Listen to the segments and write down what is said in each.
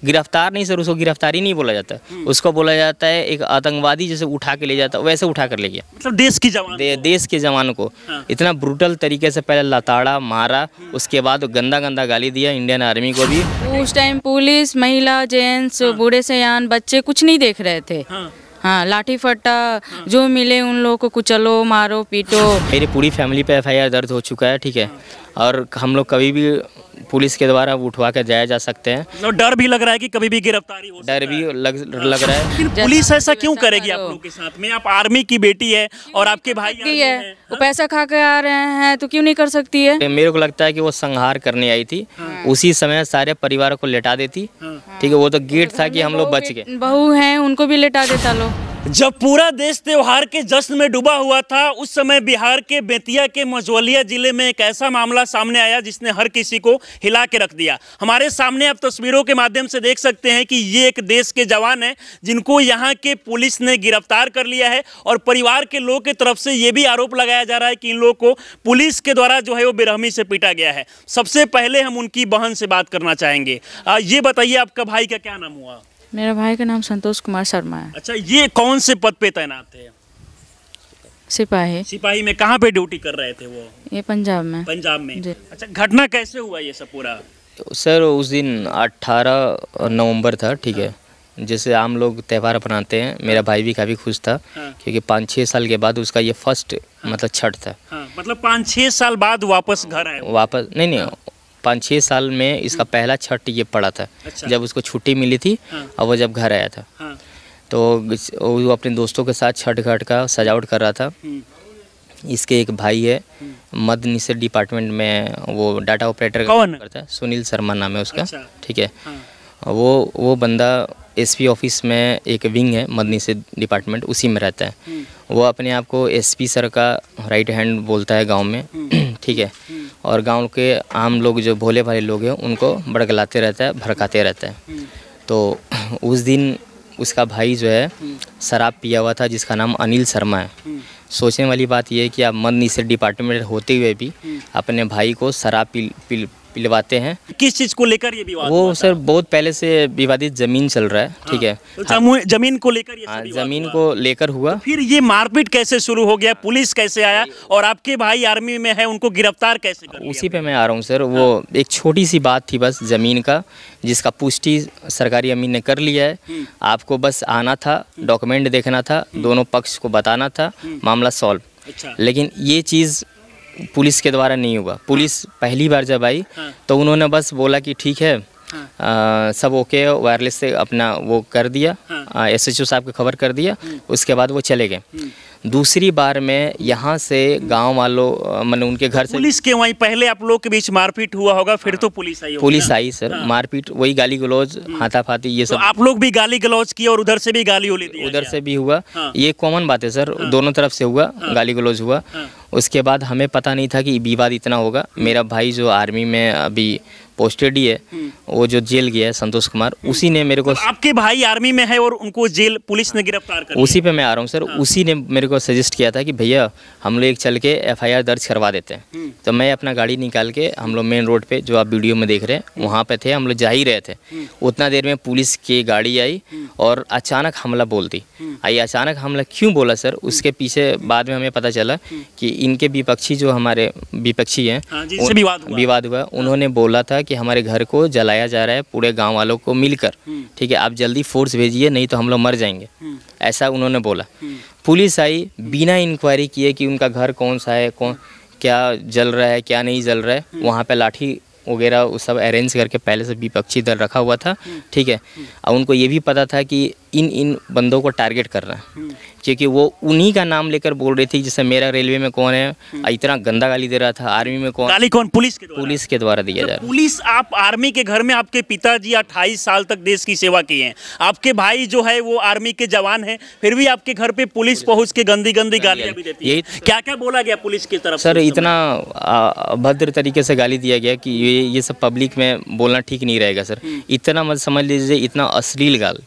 गिरफ्तार नहीं सर, उसको गिरफ्तारी नहीं बोला जाता, उसको बोला जाता है एक आतंकवादी जैसे उठा के ले जाता है वैसे उठा कर ले गया। मतलब देश की जवान देश के जवान को इतना ब्रूटल तरीके से पहले लताड़ा मारा, उसके बाद गंदा गंदा गाली दिया इंडियन आर्मी को भी। उस टाइम पुलिस, महिला, जेंट्स, बूढ़े सयान, बच्चे कुछ नहीं देख रहे थे। हाँ, लाठी फट्टा जो मिले उन लोगों को कुचलो, मारो, पीटो। मेरी पूरी फैमिली पे एफआईआर दर्ज हो चुका है, ठीक है, और हम लोग कभी भी पुलिस के द्वारा उठवा के जाया जा सकते हैं। तो डर भी लग रहा है कि कभी भी गिरफ्तारी हो सकता है। डर भी लग रहा है। लेकिन पुलिस ऐसा क्यों करेगी आप लोगों के साथ में? आप आर्मी की बेटी है और आपके भाई आर्मी है, हैं। वो पैसा खा के आ रहे हैं तो क्यों नहीं कर सकती है? मेरे को लगता है कि वो संहार करने आई थी, उसी समय सारे परिवार को लेटा देती, ठीक है, वो तो गेट था कि हम लोग बच गए। बहू हैं, उनको भी लेटा देता लोग। जब पूरा देश त्योहार के जश्न में डूबा हुआ था, उस समय बिहार के बेतिया के मझौलिया जिले में एक ऐसा मामला सामने आया जिसने हर किसी को हिला के रख दिया। हमारे सामने आप तस्वीरों के माध्यम से देख सकते हैं कि ये एक देश के जवान हैं जिनको यहाँ के पुलिस ने गिरफ्तार कर लिया है, और परिवार के लोगों की तरफ से ये भी आरोप लगाया जा रहा है कि इन लोगों को पुलिस के द्वारा जो है वो बेरहमी से पीटा गया है। सबसे पहले हम उनकी बहन से बात करना चाहेंगे। ये बताइए, आपका भाई का क्या नाम हुआ? मेरा भाई का नाम संतोष कुमार शर्मा है। अच्छा, ये कौन से पद पे तैनात थे? सिपाही। सिपाही में कहाँ पे ड्यूटी कर रहे थे वो? ये पंजाब में। पंजाब में। अच्छा, घटना कैसे हुआ ये सब पूरा? सर उस दिन 18 नवंबर था, ठीक है, जैसे आम लोग त्यौहार अपनाते हैं, मेरा भाई भी काफ़ी खुश था क्योंकि 5-6 साल के बाद उसका ये फर्स्ट मतलब छठ था। मतलब 5-6 साल बाद वापस घर आए? वापस नहीं 5-6 साल में इसका पहला छठ ये पड़ा था। अच्छा। जब उसको छुट्टी मिली थी और वो जब घर आया था, तो वो अपने दोस्तों के साथ छठ घाट का सजावट कर रहा था। इसके एक भाई है, मद्य निषेध डिपार्टमेंट में वो डाटा ऑपरेटर करता है, सुनील शर्मा नाम है उसका। अच्छा। ठीक है, वो बंदा एसपी ऑफिस में एक विंग है मद्य निषेध डिपार्टमेंट, उसी में रहता है। वो अपने आप को एसपी सर का राइट हैंड बोलता है गांव में, ठीक है, और गांव के आम लोग जो भोले भाले लोग हैं उनको बड़गलाते रहता है, भड़काते रहता है। तो उस दिन उसका भाई जो है शराब पिया हुआ था, जिसका नाम अनिल शर्मा है। सोचने वाली बात यह है कि आप मद्य निषेध डिपार्टमेंट होते हुए भी अपने भाई को शराब पिलवाते हैं। किस चीज़ को लेकर ये विवाद? वो सर बहुत पहले से विवादित जमीन चल रहा है, ठीक है, तो जमीन को लेकर ये जमीन को लेकर हुआ। फिर ये मारपीट कैसे शुरू हो गया? पुलिस कैसे आया? और आपके भाई आर्मी में है, उनको गिरफ्तार कैसे कर लिया? उसी पे मैं आ रहा हूँ सर। वो एक छोटी सी बात थी बस जमीन का, जिसका पुष्टि सरकारी अमीन ने कर लिया है। आपको बस आना था, डॉक्यूमेंट देखना था, दोनों पक्ष को बताना था, मामला सॉल्व। अच्छा। लेकिन ये चीज़ पुलिस के द्वारा नहीं हुआ। पुलिस पहली बार जब आई तो उन्होंने बस बोला कि ठीक है, सब ओके, वायरलेस से अपना वो कर दिया, एसएचओ साहब को खबर कर दिया, उसके बाद वो चले गए। दूसरी बार में यहाँ से गांव वालों मैंने उनके घर से पुलिस के वहीं पहले आप लोग के बीच मारपीट हुआ होगा, फिर तो पुलिस आई? पुलिस आई सर। मारपीट वही गाली गलौज, हाथापाती, ये सब। तो आप लोग भी गाली गलौज किए और उधर से भी गाली उली दी? उधर से भी हुआ, ये कॉमन बात है सर, दोनों तरफ से हुआ, गाली गलौज हुआ। उसके बाद हमें पता नहीं था कि विवाद इतना होगा। मेरा भाई जो आर्मी में अभी पोस्टेड ही है, वो जो जेल गया है संतोष कुमार, उसी ने मेरे को। तो आपके भाई आर्मी में है और उनको जेल पुलिस ने गिरफ्तार कर लिया? उसी पे मैं आ रहा हूँ सर। उसी ने मेरे को सजेस्ट किया था कि भैया हम लोग एक चल के एफआईआर दर्ज करवा देते हैं। तो मैं अपना गाड़ी निकाल के, हम लोग मेन रोड पे जो आप वीडियो में देख रहे हैं वहाँ पे थे, हम लोग जा ही रहे थे। उतना देर में पुलिस की गाड़ी आई और अचानक हमला बोल दी। आई अचानक हमला क्यों बोला सर, उसके पीछे बाद में हमें पता चला कि इनके विपक्षी जो हमारे विपक्षी हैं, विवाद हुआ, उन्होंने बोला था कि हमारे घर को जलाया जा रहा है पूरे गांव वालों को मिलकर, ठीक है, आप जल्दी फोर्स भेजिए नहीं तो हम लोग मर जाएंगे, ऐसा उन्होंने बोला। पुलिस आई बिना इंक्वायरी किए कि उनका घर कौन सा है, कौन क्या जल रहा है क्या नहीं जल रहा है। वहाँ पे लाठी वगैरह वो सब अरेंज करके पहले से विपक्षी दल रखा हुआ था, ठीक है। और उनको ये भी पता था कि इन बंदों को टारगेट कर रहा है, क्योंकि वो उन्हीं का नाम लेकर बोल रही थी, जैसे मेरा रेलवे में कौन है, इतना गंदा गाली दे रहा था, आर्मी में कौन। गाली कौन? पुलिस के द्वारा दिया जा रहा है। पुलिस, आप आर्मी के घर में, आपके पिताजी 28 साल तक देश की सेवा की हैं, आपके भाई जो है वो आर्मी के जवान हैं, फिर भी आपके घर पे पुलिस पहुंच के गंदी गंदी गालियां भी देती है। क्या क्या बोला गया पुलिस की तरफ सर? इतना अभद्र तरीके से गाली दिया गया कि ये सब पब्लिक में बोलना ठीक नहीं रहेगा सर। इतना मत समझ लीजिए, इतना अश्लील गाल,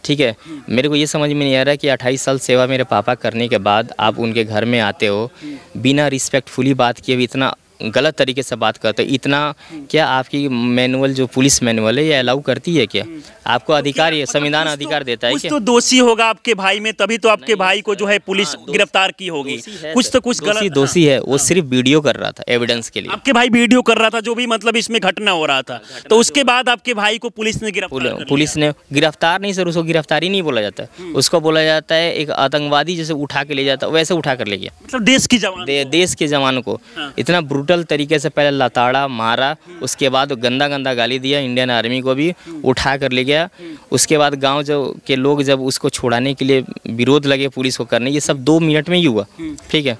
ठीक है। मेरे को ये समझ में नहीं आ रहा कि 28 साल सेवा मेरे पापा करने के बाद आप उनके घर में आते हो, बिना रिस्पेक्टफुली बात किए भी इतना गलत तरीके से बात करते हैं। इतना क्या आपकी मैनुअल जो पुलिस मैनुअल है ये अलाउ करती है क्या? आपको अधिकार, ये संविधान अधिकार देता है कुछ क्या? तो दोषी होगा आपके भाई में, तभी तो आपके भाई को जो है पुलिस गिरफ्तार की होगी। कुछ तो कुछ गलत। दोषी है, वो सिर्फ वीडियो कर रहा था एविडेंस के लिए। आपके भाई वीडियो कर रहा था जो भी मतलब इसमें घटना हो रहा था, तो उसके बाद आपके भाई को पुलिस ने गिरफ्तार कर लिया। पुलिस ने गिरफ्तार नहीं सर, उसको गिरफ्तारी नहीं बोला जाता, उसको बोला जाता है एक आतंकवादी जैसे उठा के ले जाता वैसे उठा कर ले गया। मतलब देश की जवान देश के जवानों को इतना ब्रूटल तरीके से पहले लताड़ा मारा, उसके बाद गंदा गंदा गाली दिया, इंडियन आर्मी को भी उठा कर ले गया। उसके बाद गांव के लोग जब उसको छुड़ाने के लिए विरोध लगे पुलिस को करने, ये सब 2 मिनट में ही हुआ, ठीक है।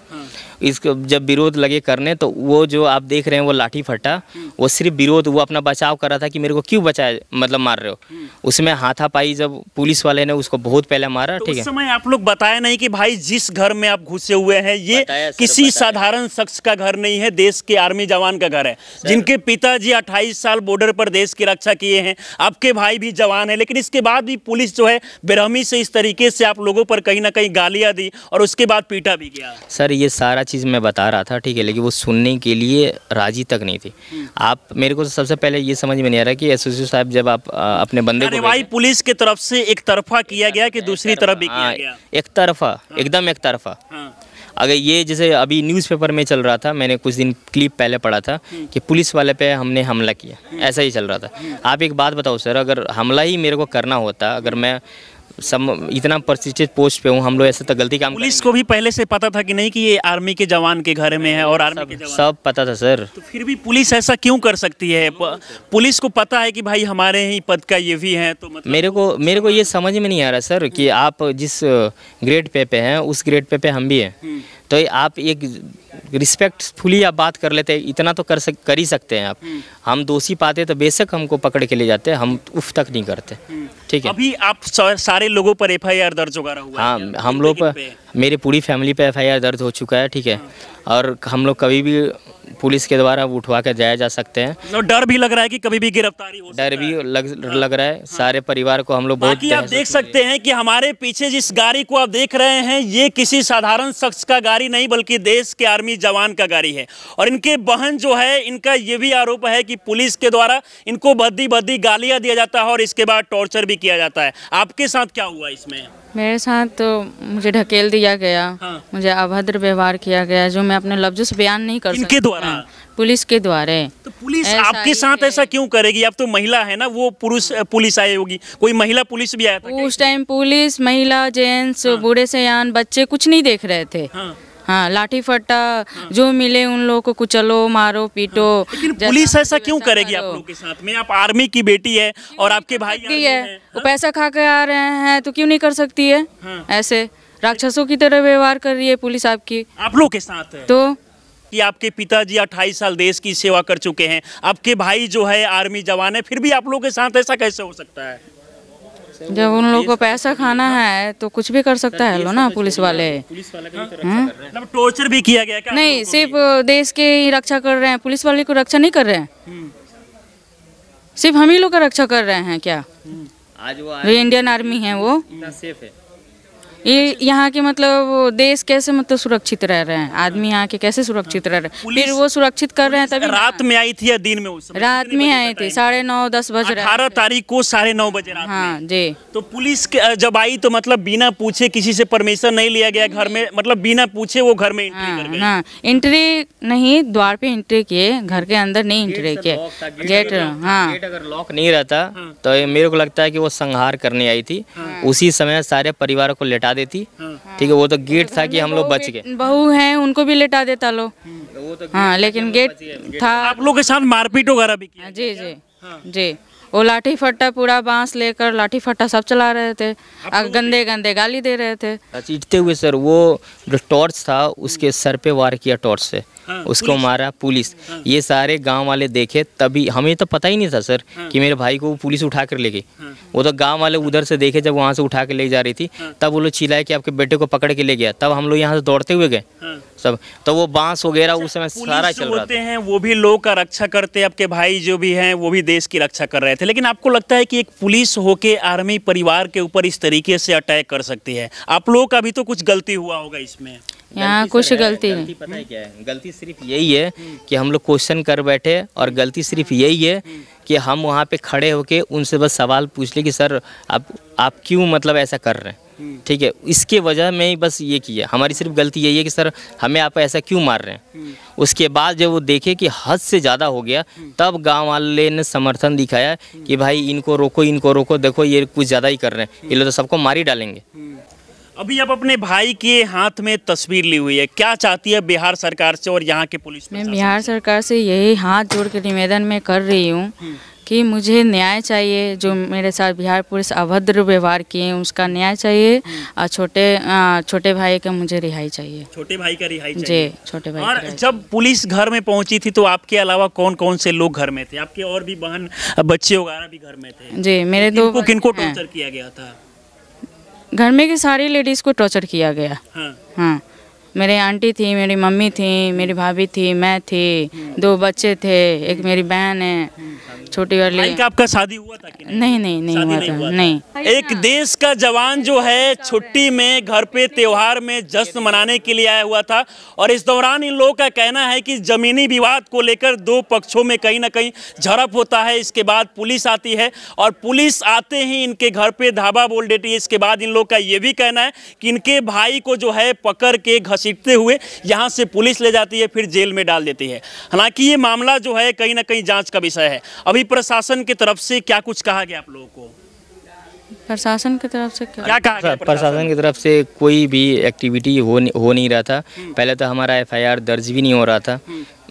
इसको जब विरोध लगे करने तो वो जो आप देख रहे हैं वो लाठी फटा, वो सिर्फ विरोध, वो अपना बचाव कर रहा था कि मेरे को क्यों बचाए, मतलब मार रहे हो। उसमें हाथापाई जब पुलिस वाले ने उसको बहुत पहले मारा, तो ठीक है। उस समय आप लोग बताया नहीं कि भाई जिस घर में आप घुसे हुए हैं ये किसी साधारण शख्स का घर नहीं है, देश के आर्मी जवान का घर है, जिनके पिताजी 28 साल बॉर्डर पर देश की रक्षा किए हैं, आपके भाई भी जवान है, लेकिन इसके बाद भी पुलिस जो है बेरहमी से इस तरीके से आप लोगों पर कहीं ना कहीं गालियां दी और उसके बाद पीटा भी गया। सर ये सारा चीज़ मैं बता रहा था, ठीक है, लेकिन वो सुनने के लिए राजी तक नहीं थी। आप मेरे को सबसे पहले ये समझ में नहीं आ रहा कि एसओसी साहब जब आप अपने बंदे को कार्रवाई पुलिस की तरफ से एक तरफा किया गया कि दूसरी तरफ भी किया गया? एक तरफा, एकदम एक तरफा। अगर ये जैसे अभी न्यूज़पेपर में चल रहा था, मैंने कुछ दिन क्लिप पहले पढ़ा था कि पुलिस वाले पे हमने हमला किया, ऐसा ही चल रहा था। आप एक बात बताओ सर, अगर हमला ही मेरे को करना होता, अगर मैं इतना प्रतिष्ठित पोस्ट पे हूँ, हम लोग ऐसे तो गलती काम पुलिस को भी पहले से पता था कि नहीं कि ये आर्मी के जवान के घर में है और आर्मी के जवान, सब पता था सर। तो फिर भी पुलिस ऐसा क्यों कर सकती है? पुलिस को पता है कि भाई हमारे ही पद का ये भी है, तो मतलब मेरे को ये समझ में नहीं आ रहा सर कि आप जिस ग्रेड पे हैं उस ग्रेड पे हम भी हैं, तो आप एक रिस्पेक्टफुली आप बात कर लेते हैं, इतना तो कर ही सकते हैं आप। हम दोषी पाते तो बेशक हमको पकड़ के ले जाते, हम उफ तक नहीं करते, ठीक है। अभी आप सारे लोगों पर एफआईआर दर्ज होगा हुआ है? हाँ, हम लोग पर, मेरी पूरी फैमिली पे एफआईआर दर्ज हो चुका है, ठीक है। और हम लोग कभी भी पुलिस के द्वारा उठवा के जाया जा सकते हैं। डर भी लग रहा है कि कभी भी गिरफ्तारी हो सकता है। डर भी लग रहा है सारे परिवार को। हम लोग बहुत आप देख सकते हैं कि हमारे पीछे जिस गाड़ी को आप देख रहे हैं ये किसी साधारण शख्स का गाड़ी नहीं बल्कि देश के आर्मी जवान का गाड़ी है। और इनके बहन जो है, इनका ये भी आरोप है कि पुलिस के द्वारा इनको भद्दी गालियां दिया जाता है और इसके बाद टॉर्चर भी किया जाता है। आपके साथ क्या हुआ इसमें? मेरे साथ तो मुझे ढकेल दिया गया, मुझे अभद्र व्यवहार किया गया जो मैं अपने लफ्जों से बयान नहीं कर सकती। इनके द्वारा? पुलिस के द्वारा। तो पुलिस आपके साथ ऐसा क्यों करेगी? आप तो महिला है ना, वो पुरुष पुलिस आई होगी, कोई महिला पुलिस भी आया था? उस टाइम पुलिस, महिला, जेंट्स, बूढ़े सयान, बच्चे कुछ नहीं देख रहे थे। हाँ, लाठी फट्टा जो मिले उन लोगों को कुचलो, मारो, पीटो। लेकिन पुलिस ऐसा क्यों करेगी आप लोगों के साथ में? आप आर्मी की बेटी है और आपके भाई है, वो पैसा खा के आ रहे हैं तो क्यों नहीं कर सकती है? ऐसे राक्षसों की तरह व्यवहार कर रही है पुलिस आपकी, आप लोग के साथ है। तो कि आपके पिताजी 28 साल देश की सेवा कर चुके हैं, आपके भाई जो है आर्मी जवान है, फिर भी आप लोगों के साथ ऐसा कैसे हो सकता है? जब उन लोगों को पैसा खाना है तो कुछ भी कर सकता है लो ना पुलिस वाले। मतलब टॉर्चर भी किया गया क्या? नहीं, सिर्फ देश के ही रक्षा कर रहे हैं, पुलिस वाले को रक्षा नहीं कर रहे हैं। सिर्फ हम ही लोग का रक्षा कर रहे हैं क्या? आज वो इंडियन आर्मी है, वो इतना सेफ है। ये यहाँ के मतलब देश कैसे मतलब सुरक्षित रह रहे हैं, आदमी यहाँ के कैसे सुरक्षित रह रहे हैं? फिर वो सुरक्षित कर रहे हैं तभी। रात में आई थी या दिन में? उस समय रात में आई थी, 9:30-10 बज रहे। 18 तारीख को 9:30 बजे रात में। हाँ जी। तो पुलिस जब आई तो मतलब बिना पूछे, किसी से परमिशन नहीं लिया गया घर में, मतलब बिना पूछे वो घर में एंट्री कर गए? हाँ, एंट्री नहीं, द्वार पे एंट्री किए, घर के अंदर नहीं एंट्री किए। गेट, हाँ, गेट अगर लॉक नहीं रहता तो मेरे को लगता है कि वो संहार करने आई थी। उसी समय सारे परिवार को लेटा देती, ठीक है। वो तो गेट था कि हम लोग बच गए। बहू हैं उनको भी लेटा देता लो। हाँ, लेकिन गेट था। आप लोग के साथ मारपीट वगैरह भी किया? जी जी जी। वो लाठी फट्टा, पूरा बांस लेकर लाठी फट्टा सब चला रहे थे, गंदे गंदे गाली दे रहे थे। चीटते हुए सर, वो जो टॉर्च था उसके सर पे वार किया टॉर्च से, उसको मारा पुलिस। ये सारे गांव वाले देखे, तभी हमें तो पता ही नहीं था सर कि मेरे भाई को पुलिस उठा कर ले गई। वो तो गांव वाले उधर से देखे, जब वहाँ से उठा के ले जा रही थी तब वो लोग चिल्लाए कि आपके बेटे को पकड़ के ले गया। तब हम लोग यहाँ से दौड़ते हुए गए सब। तो वो बांस वगैरह उस समय सारा चल रहा था। हैं वो भी लोग का रक्षा करते, आपके भाई जो भी हैं वो भी देश की रक्षा कर रहे थे। लेकिन आपको लगता है कि एक पुलिस होके आर्मी परिवार के ऊपर इस तरीके से अटैक कर सकती है? आप लोगों का भी तो कुछ गलती हुआ होगा इसमें। यहाँ कुछ गलती नहीं। गलती पता है क्या है? गलती सिर्फ यही है कि हम लोग क्वेश्चन कर बैठे, और गलती सिर्फ यही है कि हम वहाँ पे खड़े होके उनसे बस सवाल पूछ ले कि सर आप क्यों मतलब ऐसा कर रहे हैं, ठीक है, इसके वजह में ही बस ये किया। हमारी सिर्फ गलती यही है कि सर हमें आप ऐसा क्यों मार रहे हैं। उसके बाद जब वो देखे कि हद से ज़्यादा हो गया, तब गांव वाले ने समर्थन दिखाया कि भाई इनको रोको, देखो ये कुछ ज़्यादा ही कर रहे हैं, ये लोग तो सबको मार ही डालेंगे। अभी आप अपने भाई के हाथ में तस्वीर ली हुई है, क्या चाहती है बिहार सरकार से और यहाँ के पुलिस मैं प्रशासन बिहार सरकार से यही हाथ जोड़ के निवेदन में कर रही हूँ कि मुझे न्याय चाहिए। जो मेरे साथ बिहार पुलिस अभद्र व्यवहार किए हैं उसका न्याय चाहिए, और छोटे भाई का मुझे रिहाई चाहिए। छोटे भाई का रिहाई जी, चाहिए। छोटे भाई और का रिहाई। जब पुलिस घर में पहुंची थी तो आपके अलावा कौन कौन से लोग घर में थे? आपके और भी बहन बच्चे वगैरह भी घर में थे? जी, मेरे दो किनको हैं। टॉर्चर किया गया था? घर में की सारी लेडीज़ को टॉर्चर किया गया। हाँ। हाँ, मेरी आंटी थी, मेरी मम्मी थी, मेरी भाभी थी, मैं थी, 2 बच्चे थे, एक मेरी बहन है छोटी वाली। भाई का आपका शादी हुआ था कि नहीं? नहीं शादी हुआ नहीं था, हुआ था। नहीं। एक देश का जवान जो है छुट्टी में घर पे त्योहार में जश्न मनाने के लिए आया हुआ था, और इस दौरान इन लोगों का कहना है कि जमीनी विवाद को लेकर 2 पक्षों में कहीं ना कहीं झड़प होता है। इसके बाद पुलिस आती है, और पुलिस आते ही इनके घर पे धावा बोल देती है। इसके बाद इन लोग का ये भी कहना है कि इनके भाई को जो है पकड़ के घसीटते हुए यहाँ से पुलिस ले जाती है, फिर जेल में डाल देती है। हालांकि ये मामला जो है कहीं ना कहीं जांच का विषय है। अभी प्रशासन की तरफ से क्या कुछ कहा गया आप लोगों को? प्रशासन की तरफ से क्या? क्या कहा गया प्रशासन की तरफ से कोई भी एक्टिविटी हो नहीं रहा था। पहले तो हमारा एफआईआर दर्ज भी नहीं हो रहा था।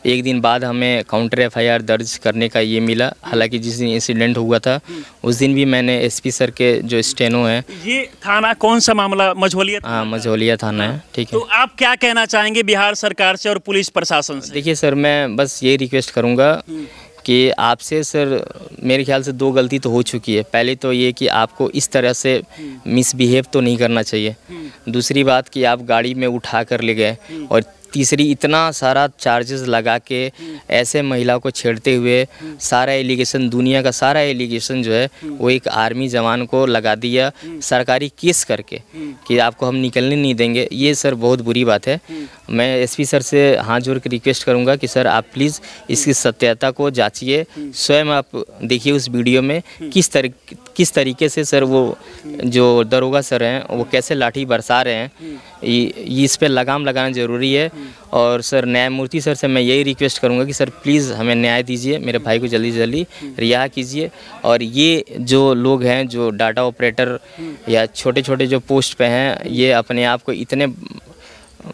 एक दिन बाद हमें काउंटर एफआईआर दर्ज करने का ये मिला। हालांकि जिस दिन इंसिडेंट हुआ था उस दिन भी मैंने एसपी सर के जो स्टेनो है। ये थाना कौन सा मामला? मझौलिया? हाँ, मझौलिया थाना है, ठीक है। तो आप क्या कहना चाहेंगे बिहार सरकार से और पुलिस प्रशासन से? देखिए सर, मैं बस ये रिक्वेस्ट करूँगा कि आपसे सर, मेरे ख्याल से 2 गलती तो हो चुकी है। पहले तो ये कि आपको इस तरह से मिसबिहेव तो नहीं करना चाहिए। दूसरी बात कि आप गाड़ी में उठा कर ले गए, और तीसरी इतना सारा चार्जेस लगा के ऐसे महिला को छेड़ते हुए सारा एलिगेशन, दुनिया का सारा एलिगेशन जो है वो एक आर्मी जवान को लगा दिया सरकारी केस करके कि आपको हम निकलने नहीं देंगे। ये सर बहुत बुरी बात है। मैं एसपी सर से हाथ जोड़ के रिक्वेस्ट करूंगा कि सर आप प्लीज़ इसकी सत्यता को जांचिए। स्वयं आप देखिए उस वीडियो में किस तरीके से सर वो जो दरोगा सर हैं वो कैसे लाठी बरसा रहे हैं। इस पे लगाम लगाना ज़रूरी है। और सर न्यायमूर्ति सर से मैं यही रिक्वेस्ट करूंगा कि सर प्लीज़ हमें न्याय दीजिए, मेरे भाई को जल्दी से जल्दी रिहा कीजिए। और ये जो लोग हैं जो डाटा ऑपरेटर या छोटे छोटे जो पोस्ट पे हैं, ये अपने आप को इतने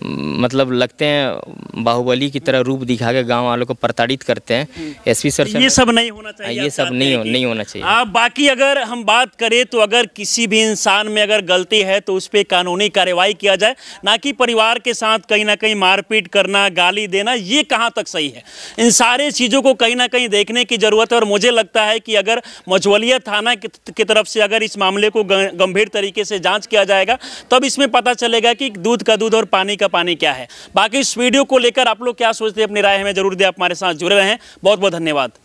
मतलब लगते हैं बाहुबली की तरह रूप दिखा के गांव वालों को प्रताड़ित करते हैं। एसपी सर से ये सब नहीं होना चाहिए। ये सब नहीं होना चाहिए। बाकी अगर हम बात करें तो अगर किसी भी इंसान में अगर गलती है तो उस पर कानूनी कार्रवाई किया जाए, ना कि परिवार के साथ कहीं ना कहीं मारपीट करना, गाली देना। ये कहाँ तक सही है? इन सारे चीज़ों को कहीं ना कहीं देखने की ज़रूरत है। और मुझे लगता है कि अगर मझौलिया थाना की तरफ से अगर इस मामले को गंभीर तरीके से जाँच किया जाएगा, तब इसमें पता चलेगा कि दूध का दूध और पानी का पानी क्या है। बाकी इस वीडियो को लेकर आप लोग क्या सोचते हैं, अपनी राय हमें जरूर दें। आप हमारे साथ जुड़े रहें। बहुत बहुत धन्यवाद।